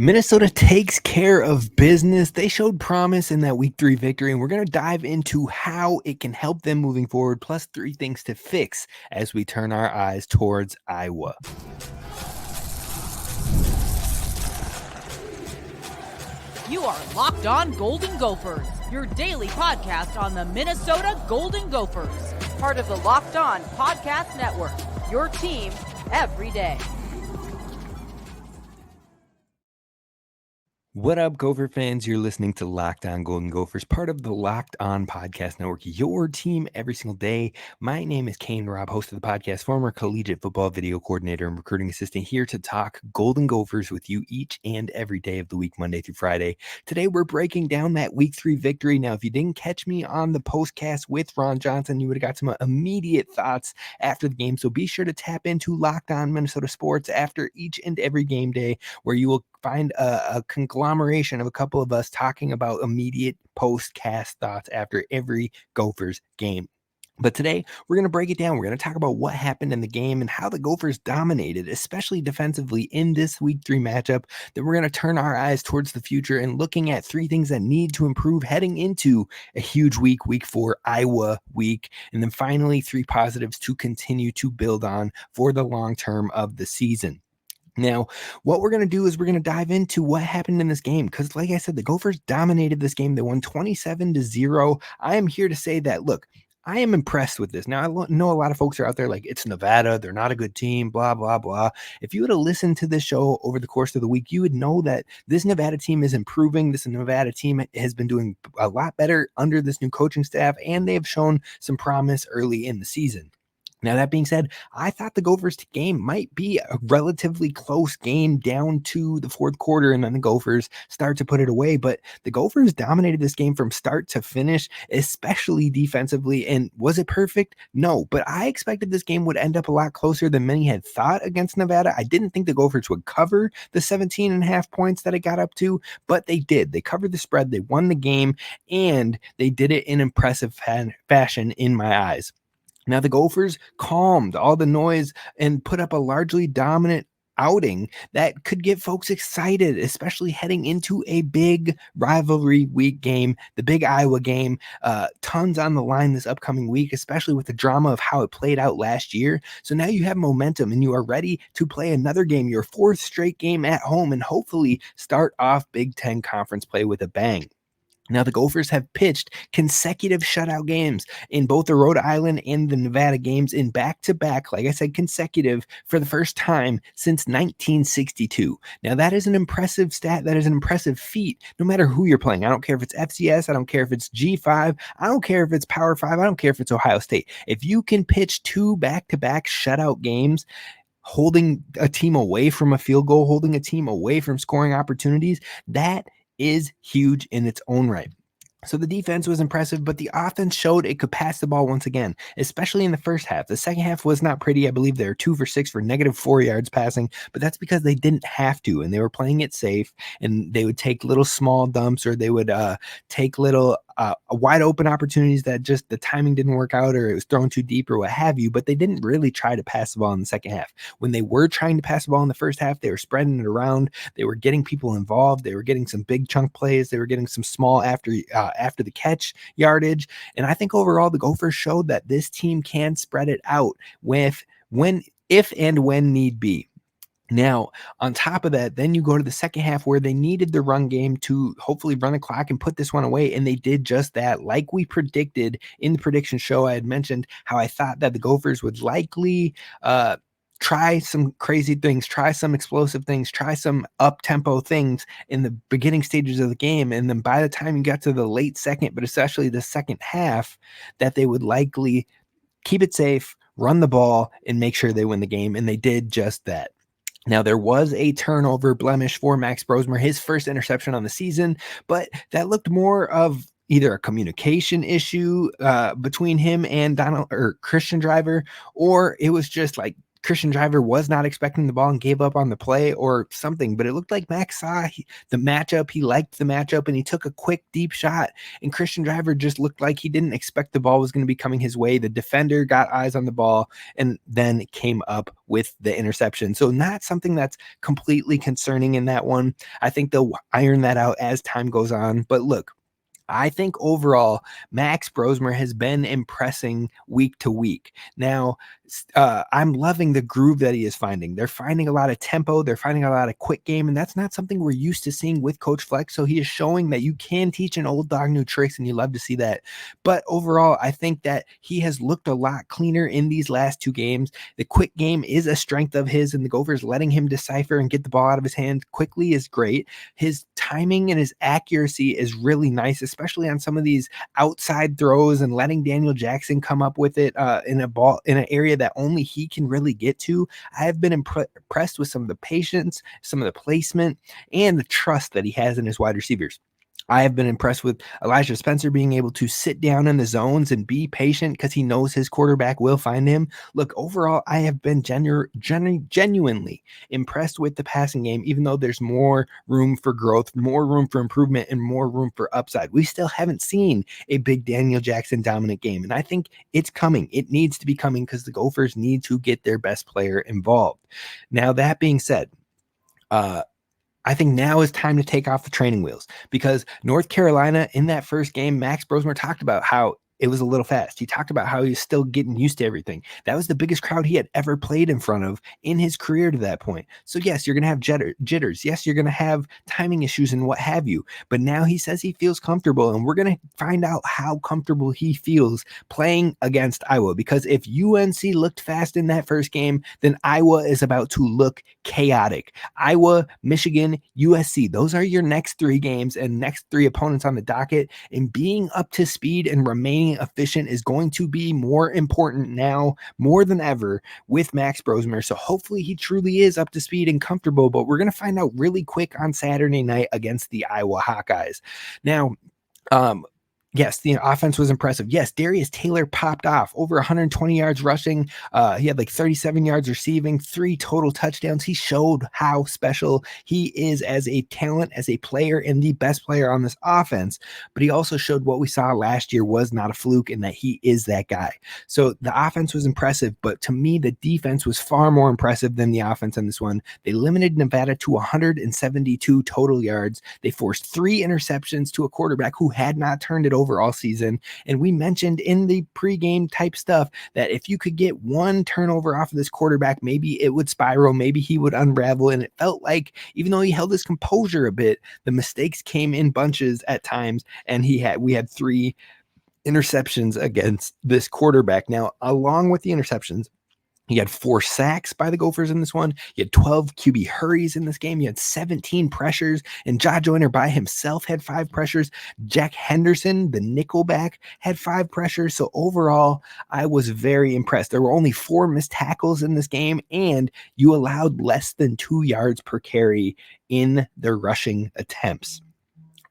Minnesota takes care of business. They showed promise in that week 3 victory, and we're going to dive into how it can help them moving forward, plus 3 things to fix as we turn our eyes towards Iowa. You are Locked On Golden Gophers, your daily podcast on the Minnesota Golden Gophers, part of the Locked On Podcast Network, your team every day. What up, Gopher fans? You're listening to Locked On Golden Gophers, part of the Locked On Podcast Network, your team every single day. My name is Kane Rob, host of the podcast, former collegiate football video coordinator and recruiting assistant, here to talk Golden Gophers with you each and every day of the week, Monday through Friday. Today, we're breaking down that week 3 victory. Now, if you didn't catch me on the postcast with Ron Johnson, you would have got some immediate thoughts after the game. So be sure to tap into Locked On Minnesota Sports after each and every game day, where you will find a conglomeration of a couple of us talking about immediate post-cast thoughts after every Gophers game. But today, we're going to break it down. We're going to talk about what happened in the game and how the Gophers dominated, especially defensively, in this week 3 matchup. Then we're going to turn our eyes towards the future and looking at 3 things that need to improve heading into a huge week 4 Iowa week. And then finally, 3 positives to continue to build on for the long term of the season. Now, what we're going to do is we're going to dive into what happened in this game, because like I said, the Gophers dominated this game. They won 27-0. I am here to say that, look, I am impressed with this. Now, I know a lot of folks are out there like, it's Nevada, they're not a good team, blah, blah, blah. If you would have listened to this show over the course of the week, you would know that this Nevada team is improving. This Nevada team has been doing a lot better under this new coaching staff, and they have shown some promise early in the season. Now, that being said, I thought the Gophers game might be a relatively close game down to the 4th quarter, and then the Gophers start to put it away. But the Gophers dominated this game from start to finish, especially defensively. And was it perfect? No, but I expected this game would end up a lot closer than many had thought against Nevada. I didn't think the Gophers would cover the 17.5 points that it got up to, but they did. They covered the spread, they won the game, and they did it in impressive fashion in my eyes. Now, the Gophers calmed all the noise and put up a largely dominant outing that could get folks excited, especially heading into a big rivalry week game, the big Iowa game. Tons on the line this upcoming week, especially with the drama of how it played out last year. So now you have momentum and you are ready to play another game, your 4th straight game at home, and hopefully start off Big Ten conference play with a bang. Now, the Gophers have pitched consecutive shutout games in both the Rhode Island and the Nevada games in back-to-back, like I said, consecutive, for the first time since 1962. Now, that is an impressive stat. That is an impressive feat, no matter who you're playing. I don't care if it's FCS. I don't care if it's G5. I don't care if it's Power 5. I don't care if it's Ohio State. If you can pitch 2 back-to-back shutout games, holding a team away from a field goal, holding a team away from scoring opportunities, that is huge in its own right. So the defense was impressive, but the offense showed it could pass the ball once again, especially in the first half. The second half was not pretty. I believe they were 2 for 6 for -4 yards passing, but that's because they didn't have to, and they were playing it safe, and they would take little small dumps, or they would take little wide open opportunities that just the timing didn't work out, or it was thrown too deep, or what have you, but they didn't really try to pass the ball in the second half. When they were trying to pass the ball in the first half, they were spreading it around. They were getting people involved. They were getting some big chunk plays. They were getting some small after the catch yardage. And I think overall the Gophers showed that this team can spread it out if and when need be. Now, on top of that, then you go to the second half where they needed the run game to hopefully run the clock and put this one away, and they did just that. Like we predicted in the prediction show, I had mentioned how I thought that the Gophers would likely try some crazy things, try some explosive things, try some up-tempo things in the beginning stages of the game, and then by the time you got to the late second, but especially the second half, that they would likely keep it safe, run the ball, and make sure they win the game, and they did just that. Now, there was a turnover blemish for Max Brosmer, his first interception on the season, but that looked more of either a communication issue between him and Christian Driver, or it was just like Christian Driver was not expecting the ball and gave up on the play or something, but it looked like Max saw the matchup. He liked the matchup and he took a quick, deep shot. And Christian Driver just looked like he didn't expect the ball was going to be coming his way. The defender got eyes on the ball and then came up with the interception. So not something that's completely concerning in that one. I think they'll iron that out as time goes on. But look, I think overall, Max Brosmer has been impressing week to week. Now, I'm loving the groove that he is finding. They're finding a lot of tempo. They're finding a lot of quick game, and that's not something we're used to seeing with Coach Fleck. So he is showing that you can teach an old dog new tricks, and you love to see that. But overall, I think that he has looked a lot cleaner in these last 2 games. The quick game is a strength of his, and the Gophers letting him decipher and get the ball out of his hands quickly is great. His timing and his accuracy is really nice, especially on some of these outside throws and letting Daniel Jackson come up with it in an area that only he can really get to. I have been impressed with some of the patience, some of the placement, and the trust that he has in his wide receivers. I have been impressed with Elijah Spencer being able to sit down in the zones and be patient because he knows his quarterback will find him. Look, overall, I have been genuinely impressed with the passing game, even though there's more room for growth, more room for improvement, and more room for upside. We still haven't seen a big Daniel Jackson dominant game, and I think it's coming. It needs to be coming because the Gophers need to get their best player involved. Now, that being said, I think now is time to take off the training wheels because North Carolina in that first game, Max Brosmer talked about how it was a little fast. He talked about how he's still getting used to everything. That was the biggest crowd he had ever played in front of in his career to that point. So yes, you're going to have jitters. Yes, you're going to have timing issues and what have you. But now he says he feels comfortable, and we're going to find out how comfortable he feels playing against Iowa. Because if UNC looked fast in that first game, then Iowa is about to look chaotic. Iowa, Michigan, USC, those are your next 3 games and next 3 opponents on the docket. And being up to speed and remaining efficient is going to be more important now more than ever with Max Brosmer. So hopefully he truly is up to speed and comfortable, but we're going to find out really quick on Saturday night against the Iowa Hawkeyes. Now, yes, the offense was impressive. Yes, Darius Taylor popped off over 120 yards rushing. He had like 37 yards receiving, 3 total touchdowns. He showed how special he is as a talent, as a player, and the best player on this offense. But he also showed what we saw last year was not a fluke and that he is that guy. So the offense was impressive, but to me, the defense was far more impressive than the offense on this one. They limited Nevada to 172 total yards. They forced 3 interceptions to a quarterback who had not turned it over all season. And we mentioned in the pregame type stuff that if you could get 1 turnover off of this quarterback, maybe it would spiral, maybe he would unravel. And it felt like even though he held his composure a bit, the mistakes came in bunches at times, and we had 3 interceptions against this quarterback. Now, along with the interceptions, he had 4 sacks by the Gophers in this one. He had 12 QB hurries in this game. He had 17 pressures, and Ja Joyner by himself had 5 pressures. Jack Henderson, the nickelback, had 5 pressures. So overall, I was very impressed. There were only 4 missed tackles in this game, and you allowed less than 2 yards per carry in the rushing attempts.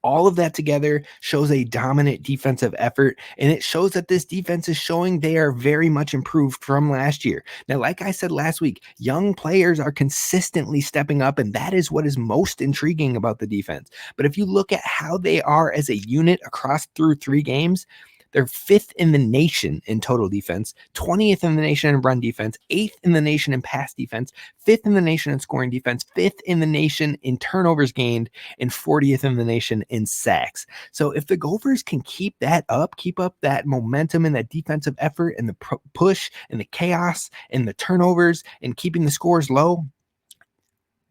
All of that together shows a dominant defensive effort, and it shows that this defense is showing they are very much improved from last year. Now, like I said last week, young players are consistently stepping up, and that is what is most intriguing about the defense. But if you look at how they are as a unit across through 3 games, they're 5th in the nation in total defense, 20th in the nation in run defense, 8th in the nation in pass defense, 5th in the nation in scoring defense, 5th in the nation in turnovers gained, and 40th in the nation in sacks. So if the Gophers can keep that up, keep up that momentum and that defensive effort and the push and the chaos and the turnovers and keeping the scores low,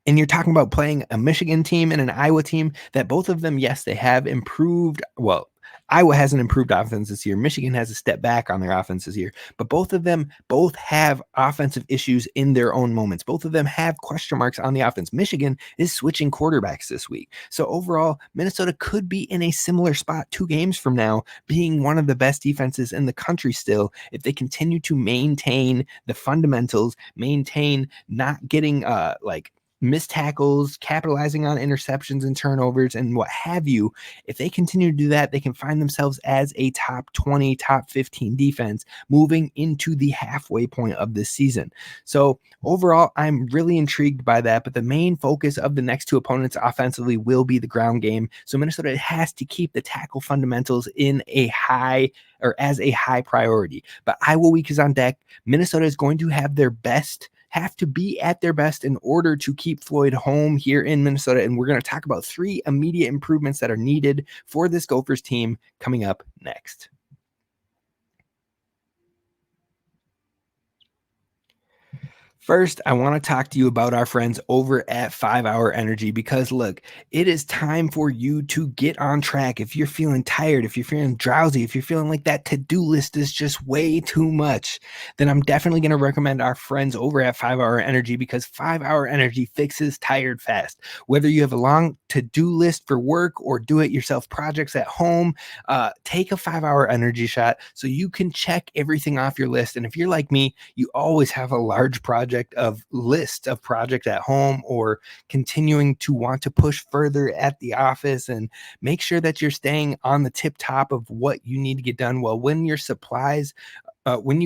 and you're talking about playing a Michigan team and an Iowa team that both of them, yes, they have improved. Well, Iowa has an improved offense this year. Michigan has a step back on their offense this year, but both of them have offensive issues in their own moments. Both of them have question marks on the offense. Michigan is switching quarterbacks this week. So overall, Minnesota could be in a similar spot 2 games from now, being one of the best defenses in the country still, if they continue to maintain the fundamentals, maintain not getting missed tackles, capitalizing on interceptions and turnovers and what have you, if they continue to do that, they can find themselves as a top 20, top 15 defense moving into the halfway point of this season. So overall, I'm really intrigued by that, but the main focus of the next two opponents offensively will be the ground game. So Minnesota has to keep the tackle fundamentals in a high or as a high priority. But Iowa week is on deck. Minnesota is going to have to be at their best in order to keep Floyd home here in Minnesota. And we're going to talk about 3 immediate improvements that are needed for this Gophers team coming up next. First, I want to talk to you about our friends over at 5 Hour Energy because look, it is time for you to get on track. If you're feeling tired, if you're feeling drowsy, if you're feeling like that to-do list is just way too much, then I'm definitely going to recommend our friends over at 5 Hour Energy because 5 Hour Energy fixes tired fast. Whether you have a long to-do list for work or do-it-yourself projects at home, take a 5 Hour Energy shot so you can check everything off your list. And if you're like me, you always have a large list of projects at home or continuing to want to push further at the office and make sure that you're staying on the tip top of what you need to get done. Well, when you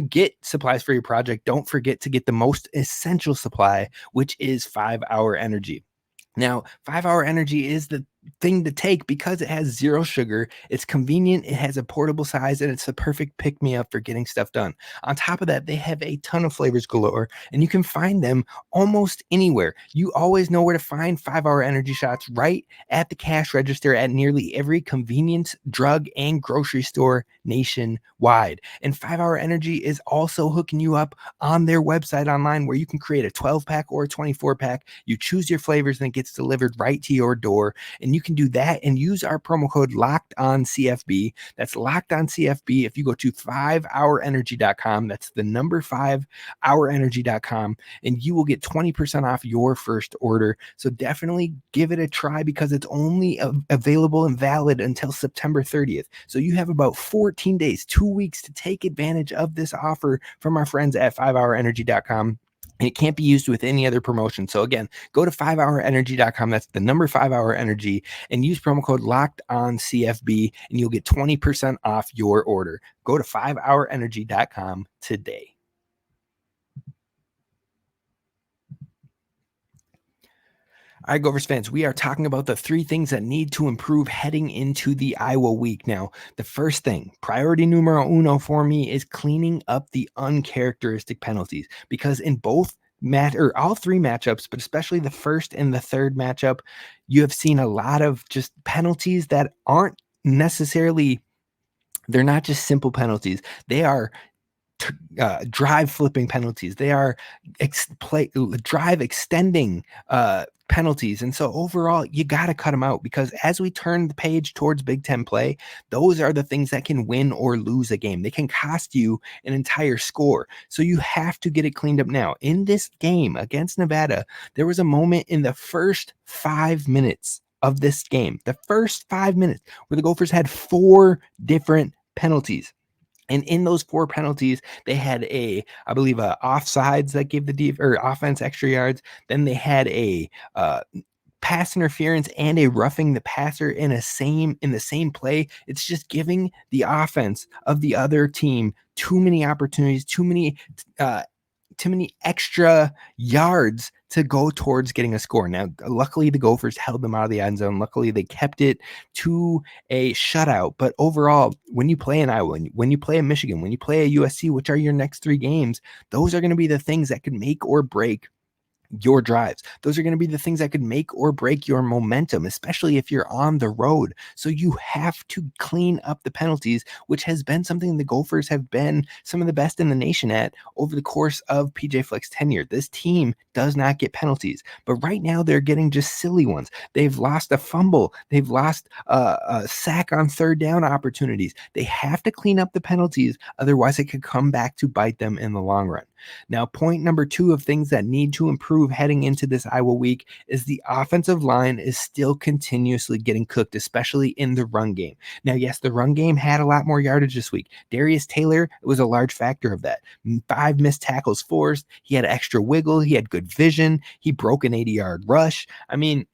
get supplies for your project, don't forget to get the most essential supply, which is 5 Hour Energy. Now, 5 Hour Energy is the thing to take because it has 0 sugar. It's convenient, it has a portable size, and it's the perfect pick-me-up for getting stuff done. On top of that, they have a ton of flavors galore, and you can find them almost anywhere. You always know where to find 5 Hour Energy shots right at the cash register at nearly every convenience, drug, and grocery store nationwide. And 5 Hour Energy is also hooking you up on their website online where you can create a 12-pack or a 24-pack. You choose your flavors and it gets delivered right to your door. And you can do that and use our promo code LOCKEDONCFB. That's LOCKEDONCFB. If you go to 5hourenergy.com, that's the number 5hourenergy.com, and you will get 20% off your first order. So definitely give it a try because it's only available and valid until September 30th. So you have about 14 days, 2 weeks to take advantage of this offer from our friends at 5hourenergy.com. It can't be used with any other promotion. So again, go to 5hourenergy.com. That's the number 5hourenergy and use promo code LOCKEDONCFB and you'll get 20% off your order. Go to 5hourenergy.com today. All right, Gophers fans, we are talking about the 3 things that need to improve heading into the Iowa week. Now, the first thing, priority numero uno for me, is cleaning up the uncharacteristic penalties because in all 3 matchups, but especially the first and the third matchup, you have seen a lot of just penalties that aren't necessarily, they're not just simple penalties. They are drive flipping penalties. They are drive extending penalties. And so overall, you got to cut them out because as we turn the page towards Big Ten play, those are the things that can win or lose a game. They can cost you an entire score. So you have to get it cleaned up now. In this game against Nevada, there was a moment in the first 5 minutes of this game, the first 5 minutes, where the Gophers had 4 different penalties. And in those 4 penalties, they had I believe, offsides that gave the offense extra yards. Then they had a pass interference and a roughing the passer in the same play. It's just giving the offense of the other team too many opportunities, too many extra yards to go towards getting a score. Now, luckily, the Gophers held them out of the end zone. Luckily, they kept it to a shutout. But overall, when you play in Iowa, when you play in Michigan, when you play at USC, which are your next 3 games, those are going to be the things that could make or break your drives. Those are going to be the things that could make or break your momentum, especially if you're on the road. So you have to clean up the penalties, which has been something the Gophers have been some of the best in the nation at over the course of PJ Fleck's tenure. This team does not get penalties, but right now they're getting just silly ones. They've lost a fumble. They've lost a sack on 3rd down opportunities. They have to clean up the penalties. Otherwise, it could come back to bite them in the long run. Now, point number 2 of things that need to improve heading into this Iowa week is the offensive line is still continuously getting cooked, especially in the run game. Now, yes, the run game had a lot more yardage this week. Darius Taylor was a large factor of that. 5 missed tackles forced. He had extra wiggle. He had good vision. He broke an 80-yard rush. I mean,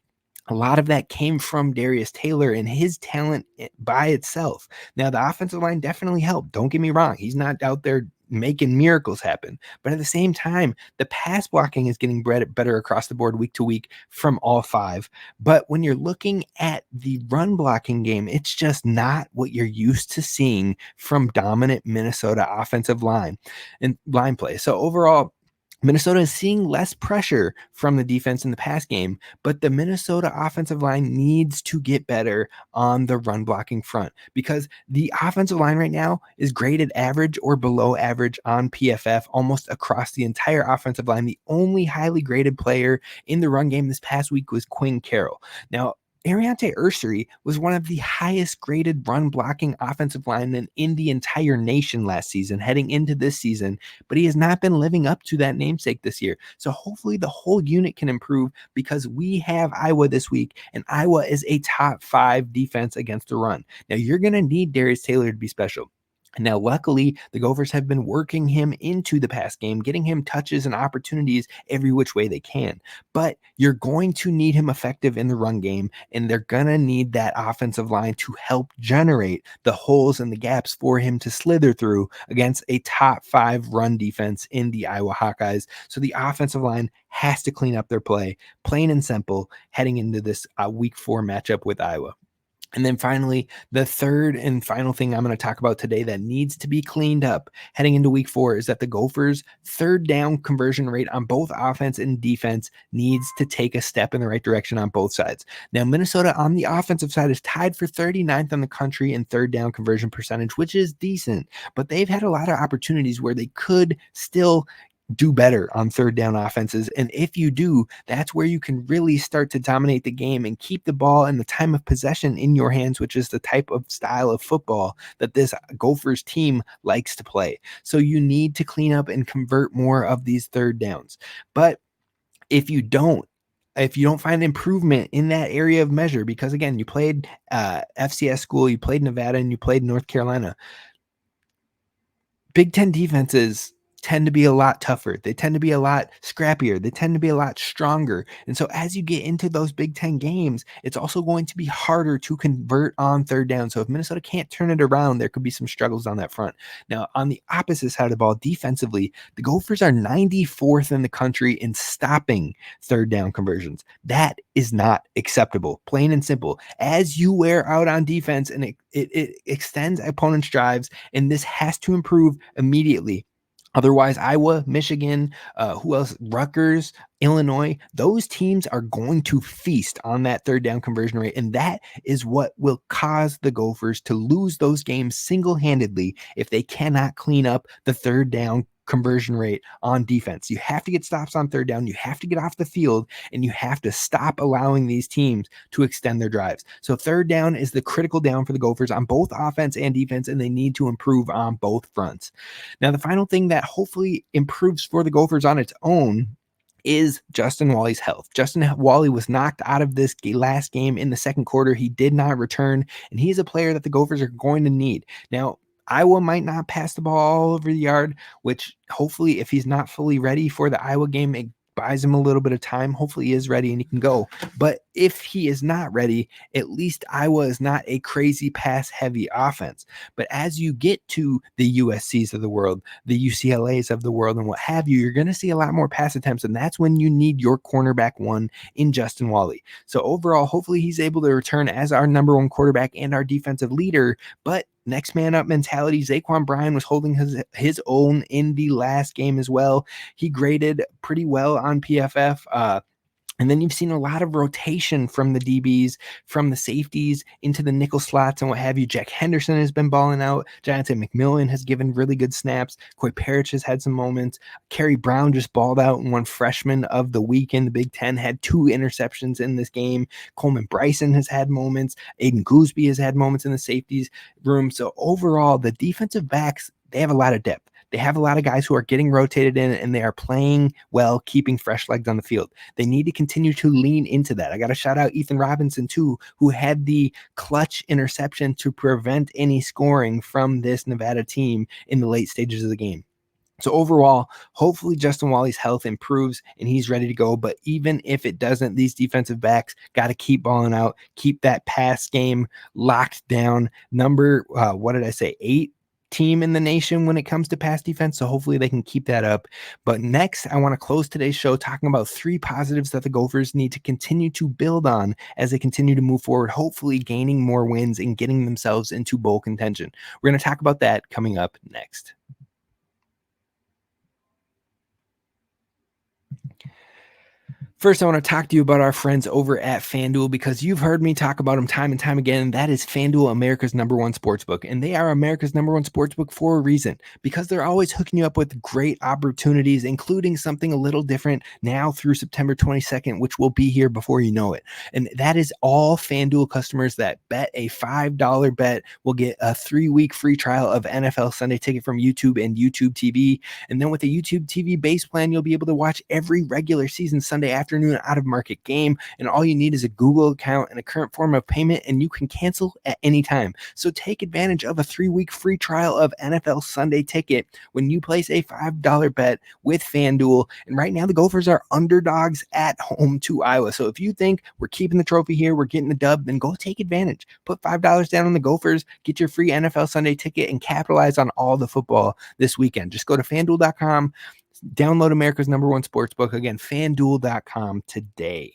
a lot of that came from Darius Taylor and his talent by itself. Now, the offensive line definitely helped. Don't get me wrong. He's not out there making miracles happen. But at the same time, the pass blocking is getting better across the board week to week from all 5. But when you're looking at the run blocking game, it's just not what you're used to seeing from dominant Minnesota offensive line and line play. So overall, Minnesota is seeing less pressure from the defense in the pass game, but the Minnesota offensive line needs to get better on the run blocking front because the offensive line right now is graded average or below average on PFF almost across the entire offensive line. The only highly graded player in the run game this past week was Quinn Carroll. Now, Ariante Ursery was one of the highest graded run blocking offensive linemen in the entire nation last season, heading into this season, but he has not been living up to that namesake this year. So hopefully the whole unit can improve because we have Iowa this week, and Iowa is a top 5 defense against the run. Now you're going to need Darius Taylor to be special. Now, luckily, the Gophers have been working him into the pass game, getting him touches and opportunities every which way they can. But you're going to need him effective in the run game, and they're going to need that offensive line to help generate the holes and the gaps for him to slither through against a top 5 run defense in the Iowa Hawkeyes. So the offensive line has to clean up their play, plain and simple, heading into this week 4 matchup with Iowa. And then finally, the third and final thing I'm going to talk about today that needs to be cleaned up heading into week 4 is that the Gophers' third down conversion rate on both offense and defense needs to take a step in the right direction on both sides. Now, Minnesota on the offensive side is tied for 39th in the country in third down conversion percentage, which is decent, but they've had a lot of opportunities where they could still do better on third down offenses. And if you do, that's where you can really start to dominate the game and keep the ball and the time of possession in your hands, which is the type of style of football that this Gophers team likes to play. So you need to clean up and convert more of these third downs. But if you don't find improvement in that area of measure, because again, you played FCS school, you played Nevada, and you played North Carolina, Big Ten defenses tend to be a lot tougher. They tend to be a lot scrappier. They tend to be a lot stronger. And so as you get into those Big Ten games, it's also going to be harder to convert on third down. So if Minnesota can't turn it around, there could be some struggles on that front. Now, on the opposite side of the ball, defensively, the Gophers are 94th in the country in stopping third down conversions. That is not acceptable, plain and simple. As you wear out on defense and it extends opponents' drives, and this has to improve immediately. Otherwise, Iowa, Michigan, who else? Rutgers, Illinois, those teams are going to feast on that third down conversion rate. And that is what will cause the Gophers to lose those games single-handedly if they cannot clean up the third down conversion rate on defense. You have to get stops on third down. You have to get off the field, and you have to stop allowing these teams to extend their drives. So third down is the critical down for the Gophers on both offense and defense, and they need to improve on both fronts. Now, the final thing that hopefully improves for the Gophers on its own is Justin Wally's health. Justin Wally was knocked out of this last game in the second quarter. He did not return, and he's a player that the Gophers are going to need. Now, Iowa might not pass the ball all over the yard, which hopefully if he's not fully ready for the Iowa game, it buys him a little bit of time. Hopefully he is ready and he can go. But if he is not ready, at least Iowa is not a crazy pass heavy offense. But as you get to the USCs of the world, the UCLAs of the world, and what have you, you're going to see a lot more pass attempts. And that's when you need your cornerback one in Justin Wally. So overall, hopefully he's able to return as our number 1 quarterback and our defensive leader. But next man up mentality, Zaquan Bryan was holding his own in the last game as well. He graded pretty well on PFF. And then you've seen a lot of rotation from the DBs, from the safeties into the nickel slots and what have you. Jack Henderson has been balling out. Jonathan McMillan has given really good snaps. Coy Parrish has had some moments. Kerry Brown just balled out and won freshman of the week in the Big Ten, had 2 interceptions in this game. Coleman Bryson has had moments. Aiden Gooseby has had moments in the safeties room. So overall, the defensive backs, they have a lot of depth. They have a lot of guys who are getting rotated in, and they are playing well, keeping fresh legs on the field. They need to continue to lean into that. I got to shout out Ethan Robinson too, who had the clutch interception to prevent any scoring from this Nevada team in the late stages of the game. So overall, hopefully Justin Wally's health improves and he's ready to go. But even if it doesn't, these defensive backs got to keep balling out, keep that pass game locked down. Number, 8 team in the nation when it comes to pass defense. So hopefully they can keep that up. But next, I want to close today's show talking about 3 positives that the Gophers need to continue to build on as they continue to move forward, hopefully gaining more wins and getting themselves into bowl contention. We're going to talk about that coming up next. First, I want to talk to you about our friends over at FanDuel, because you've heard me talk about them time and time again. That is FanDuel, America's #1 sportsbook. And they are America's #1 sportsbook for a reason, because they're always hooking you up with great opportunities, including something a little different now through September 22nd, which will be here before you know it. And that is all FanDuel customers that bet a $5 bet will get a 3-week free trial of NFL Sunday Ticket from YouTube and YouTube TV. And then with the YouTube TV base plan, you'll be able to watch every regular season Sunday afternoon out-of-market game, and all you need is a Google account and a current form of payment, and you can cancel at any time. So take advantage of a 3-week free trial of NFL Sunday Ticket when you place a $5 bet with FanDuel. And right now, the Gophers are underdogs at home to Iowa. So if you think we're keeping the trophy here, we're getting the dub, then go take advantage. Put $5 down on the Gophers, get your free NFL Sunday Ticket, and capitalize on all the football this weekend. Just go to FanDuel.com. Download America's #1 sportsbook. Again, FanDuel.com today.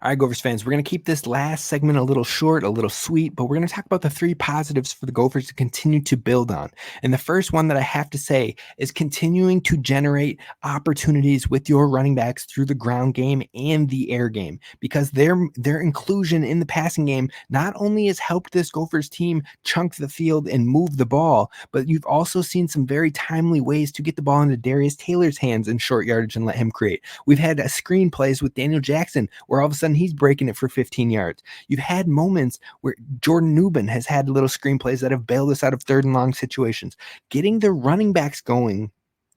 All right, Gophers fans, we're going to keep this last segment a little short, a little sweet, but we're going to talk about the 3 positives for the Gophers to continue to build on. And the first one that I have to say is continuing to generate opportunities with your running backs through the ground game and the air game, because their inclusion in the passing game not only has helped this Gophers team chunk the field and move the ball, but you've also seen some very timely ways to get the ball into Darius Taylor's hands in short yardage and let him create. We've had screen plays with Daniel Jackson where all of a sudden he's breaking it for 15 yards. You've had moments where Jordan Newman has had little screenplays that have bailed us out of 3rd and long situations. Getting the running backs going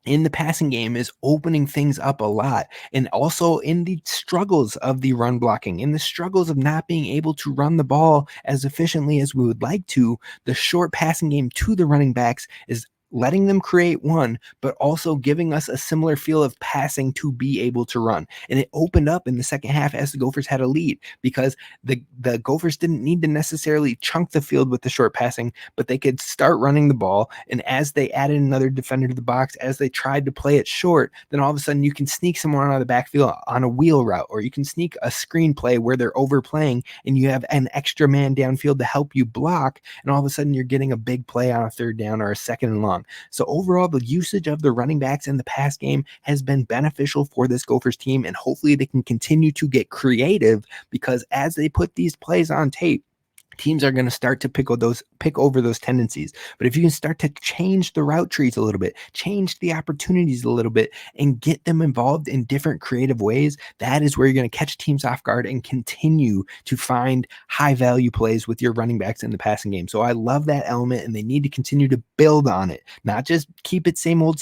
in the passing game is opening things up a lot. And also in the struggles of the run blocking, in the struggles of not being able to run the ball as efficiently as we would like to, the short passing game to the running backs is letting them create one, but also giving us a similar feel of passing to be able to run. And it opened up in the second half as the Gophers had a lead, because the Gophers didn't need to necessarily chunk the field with the short passing, but they could start running the ball. And as they added another defender to the box, as they tried to play it short, then all of a sudden you can sneak someone out of the backfield on a wheel route, or you can sneak a screenplay where they're overplaying and you have an extra man downfield to help you block. And all of a sudden you're getting a big play on a 3rd down or a 2nd and long. So overall, the usage of the running backs in the pass game has been beneficial for this Gophers team, and hopefully they can continue to get creative, because as they put these plays on tape, teams are going to start to pick over those tendencies. But if you can start to change the route trees a little bit, change the opportunities a little bit, and get them involved in different creative ways, that is where you're going to catch teams off guard and continue to find high value plays with your running backs in the passing game. So I love that element, and they need to continue to build on it, not just keep it same old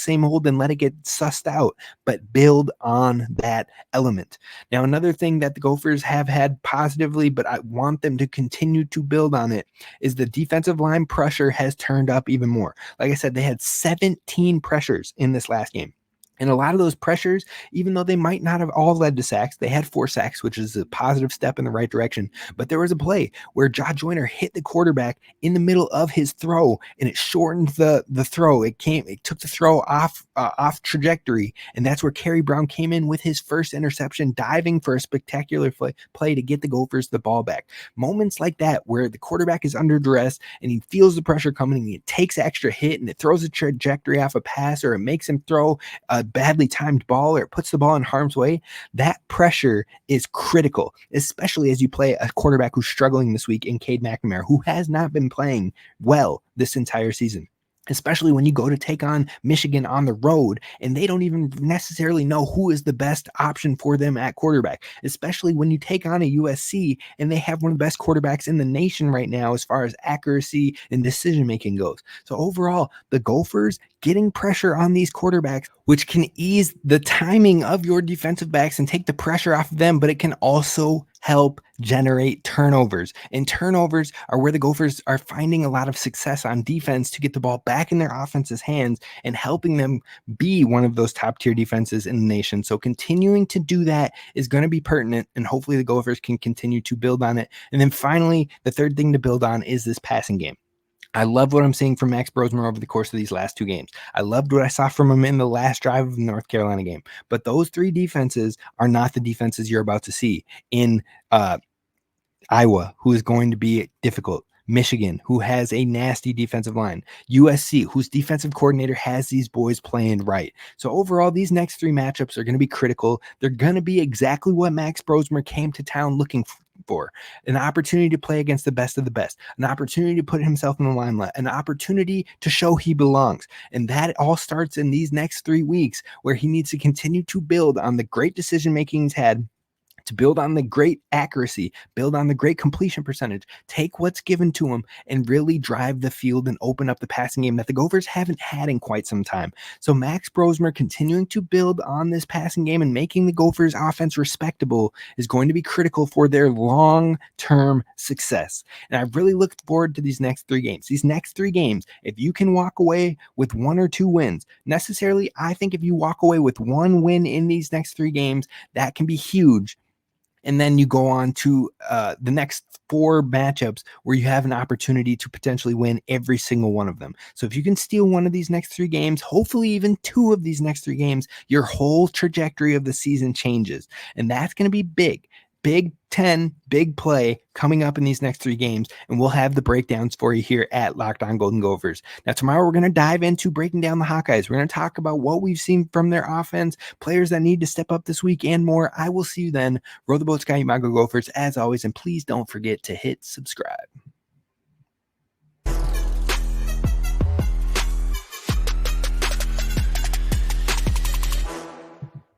and let it get sussed out, but build on that element. Now, another thing that the Gophers have had positively, but I want them to continue to build on it, is the defensive line pressure has turned up even more. Like I said, they had 17 pressures in this last game. And a lot of those pressures, even though they might not have all led to sacks, they had 4 sacks, which is a positive step in the right direction. But there was a play where Josh Joyner hit the quarterback in the middle of his throw, and it shortened the throw. It took the throw off trajectory, and that's where Kerry Brown came in with his first interception, diving for a spectacular play to get the Gophers the ball back. Moments like that where the quarterback is under duress and he feels the pressure coming, and he takes extra hit, and it throws a trajectory off a pass, or it makes him throw a badly timed ball, or it puts the ball in harm's way. That pressure is critical, especially as you play a quarterback who's struggling this week in Cade McNamara, who has not been playing well this entire season. especially when you go to take on Michigan on the road and they don't even necessarily know who is the best option for them at quarterback, especially when you take on a USC and they have one of the best quarterbacks in the nation right now as far as accuracy and decision making goes. So overall, the Gophers getting pressure on these quarterbacks, which can ease the timing of your defensive backs and take the pressure off of them, but it can also help generate turnovers. And turnovers are where the Gophers are finding a lot of success on defense to get the ball back in their offense's hands and helping them be one of those top tier defenses in the nation. So continuing to do that is going to be pertinent, and hopefully the Gophers can continue to build on it. And then finally, the third thing to build on is this passing game. I love what I'm seeing from Max Brosmer over the course of these last 2 games. I loved what I saw from him in the last drive of the North Carolina game. But those 3 defenses are not the defenses you're about to see in Iowa, who is going to be difficult. Michigan, who has a nasty defensive line. USC, whose defensive coordinator has these boys playing right. So overall, these next 3 matchups are going to be critical. They're going to be exactly what Max Brosmer came to town looking for. An opportunity to play against the best of the best, an opportunity to put himself in the limelight, an opportunity to show he belongs. And that all starts in these next 3 weeks, where he needs to continue to build on the great decision making he's had, to build on the great accuracy, build on the great completion percentage, take what's given to him and really drive the field and open up the passing game that the Gophers haven't had in quite some time. So Max Brosmer continuing to build on this passing game and making the Gophers offense respectable is going to be critical for their long-term success. And I really look forward to these next 3 games. These next 3 games, if you can walk away with 1 or 2 wins, necessarily, I think if you walk away with 1 win in these next 3 games, that can be huge. And then you go on to the next 4 matchups where you have an opportunity to potentially win every single one of them. So if you can steal one of these next 3 games, hopefully even 2 of these next 3 games, your whole trajectory of the season changes. And that's going to be big. Big 10, big play coming up in these next 3 games, and we'll have the breakdowns for you here at Locked On Golden Gophers. Now, tomorrow we're going to dive into breaking down the Hawkeyes. We're going to talk about what we've seen from their offense, players that need to step up this week, and more. I will see you then. Row the boat, Sky Imago Gophers, as always, and please don't forget to hit subscribe.